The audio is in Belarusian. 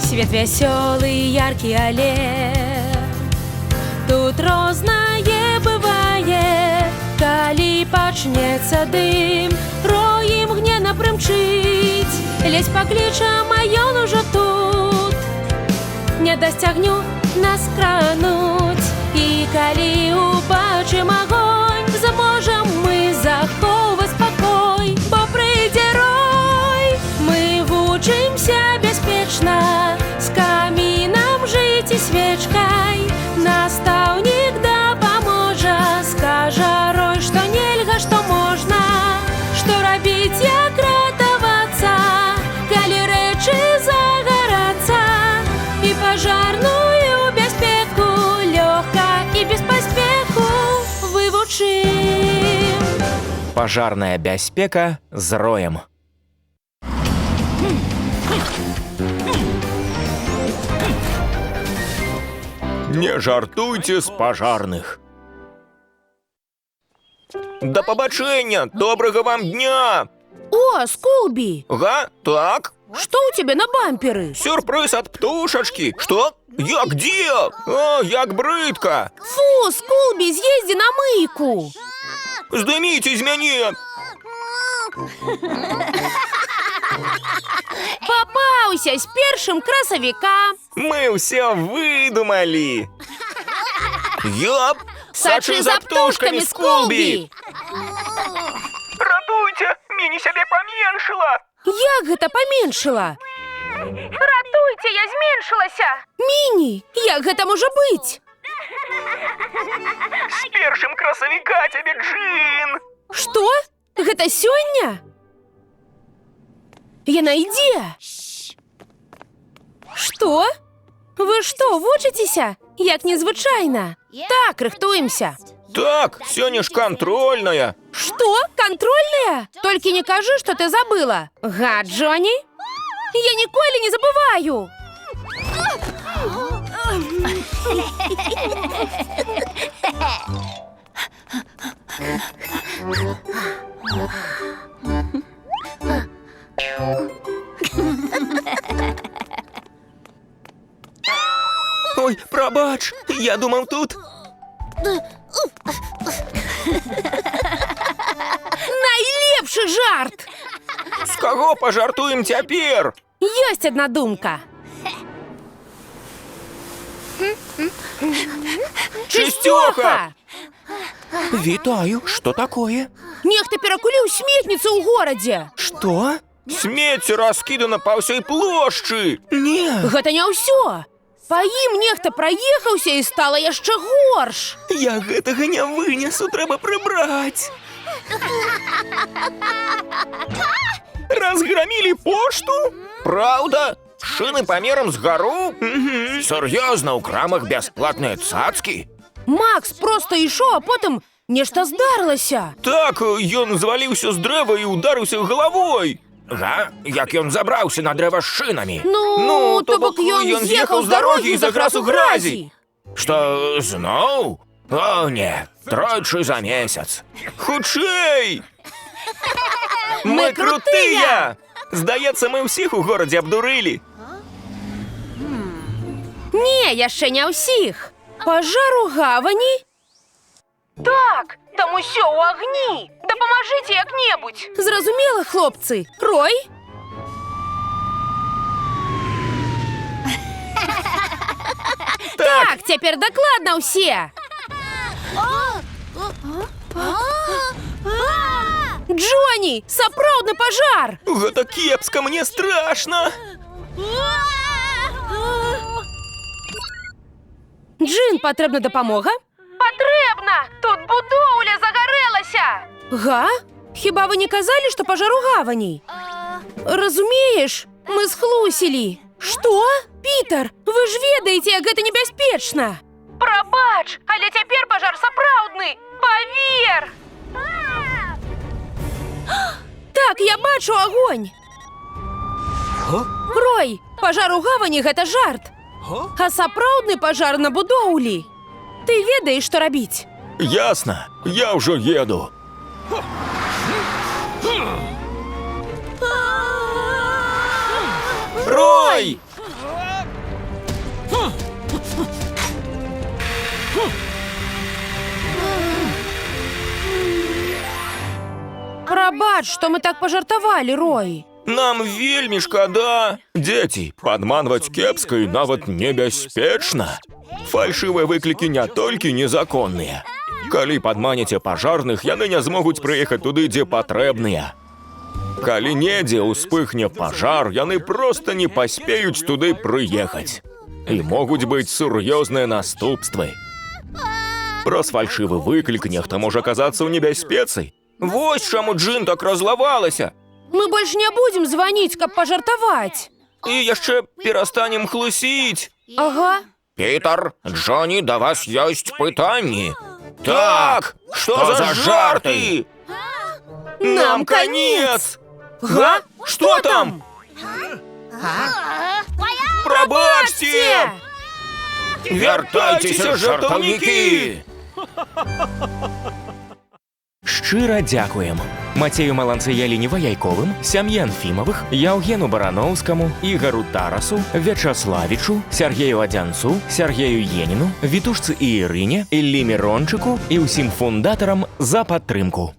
Свет веселый, яркий аллея, тут рознае бывае. Калі пачнецца дым, рой імгненна прымчыць. Лезь паклічам, а ён ужо тут. Не дасць агню нас крануць. І калі убачым агонь, зможам мы захоўваць спакой. Бо прыйдзе рой, мы вучымся бяспечна, з камінам жыць і свечкай. Настаўнік дапаможа, скажа рой, што нельга, што можна, што рабіць, як ратавацца, калі рэчы загарацца. І пажарную бяспеку лёгка і без паспеху вывучым. Пажарная бяспека з роем. Не жартуйце з пажарных. Да пабачэння! Добрага вам дня! О, Скулбі! Га? Так? Што ў цябе на бамперы? Сюрпрыз ад птушачкі. Што? Як дзе? О, як брыдка! Фу, Скулбі, з'ездзі на мыйку! Здыміце з мяне! Папаўся з першым красавіка! Мы ўсё выдумалі! Ёп! Сачы за птушкамі, Скулбі! Ратуйце! Міні сябе паменшыла! Як гэта паменшыла? Ратуйце, я зменшылася! Міні, як гэта можа быць? З першым красавіка цябе, Джин! Што? Гэта сёння? Яна ідзе! Што? Вы што, вучыцеся? Як незвычайна! Так, рыхтуемся! Так, сёння ж кантрольная! Што? Кантрольная? Толькі не кажы, што ты забыла! Га, Джоні? Я ніколі не забываю! Ой, прабач, я думаў тут. Найлепшы жарт! З каго пажартуем цяпер? Ёсць адна думка. Чысцёха! Вітаю, што такое? Нехта перакуліў сметніцу ў горадзе. Што? Смецце раскідана па ўсёй плошчы. Не. Гэта не ўсё. Па ім нехта праехаўся і стала яшчэ горш. Я гэтага не вынесу, трэба прыбраць. Разграмілі пошту? Праўда? Шыны памерам з гару? Сур'ёзна, у крамах бясплатныя цацкі? Макс проста ішоў, а потым нешта здарылася. Так, ён зваліўся з дрэва і ударыўся галавой. Га? Як ён забраўся на дрэва з шынамі? Ну, то бок ён з'ехаў з дарогі і заграз у гразі. Што, зноў? О, не, тройчы за месяц. Хутчэй! Мы крутыя! Здаецца, мы ўсіх у горадзе абдурылі. Не, яшчэ не ўсіх. Пажар у гавані? Так, там усё ў агні. Дапамажыце як-небудзь. Зразумела, хлопцы. Рой? Так, цяпер дакладна ўсе. Джоні, сапраўдны пажар! Гэта кепска, мне страшна. Джин, патрэбна дапамога? Патрэбна! Тут будоўля загарэлася! Га? Хіба вы не казалі, што пажар у гавані? Разумееш, мы схлусілі. Што? Пітер, вы ж ведаеце, як гэта небяспечна. Прабач, але цяпер пажар сапраўдны. Павер! Так, я бачу агонь. Рой, пажар у гавані – гэта жарт. А сапраўдны пажар на будоўлі. Ты ведаеш, што рабіць? Ясно, я уже еду. Рой! Прабач, што мы так пажартавалі, Рой. Нам вельмі шкада. Дзеці, падманваць кепска і нават небяспечна. Фальшывыя выклікі не толькі незаконныя. Калі падманяце пажарных, яны не змогуць прыехаць туды, дзе патрэбныя. Калі недзе ўспыхне пажар, яны проста не паспеюць туды прыехаць. І могуць быць сур'ёзныя наступствы. Праз фальшывы выклік нехта можа аказацца ў небяспецы. Вось чаму Джин так разлавалася. Мы больш не будзем званіць, каб пажартаваць. І яшчэ перастанем хлусіць. Ага. Пітер, Джонні, да вас ёсць пытанні. Так, што за жарты? Нам конец! Га? Што там? Прабачце! Вяртайцеся, жартаўнікі! Шчыра дзякуем Мацею Маланцыяліні Ваяйковым, сям'і Анфімавых, Яўгену Бараноўскаму, Ігару Тарасу, Вячаславічу, Сяргею Адзянцу, Сяргею Еніну, Вітушцы і Ірыне, Іллі Мірончыку і ўсім фундатарам за падтрымку.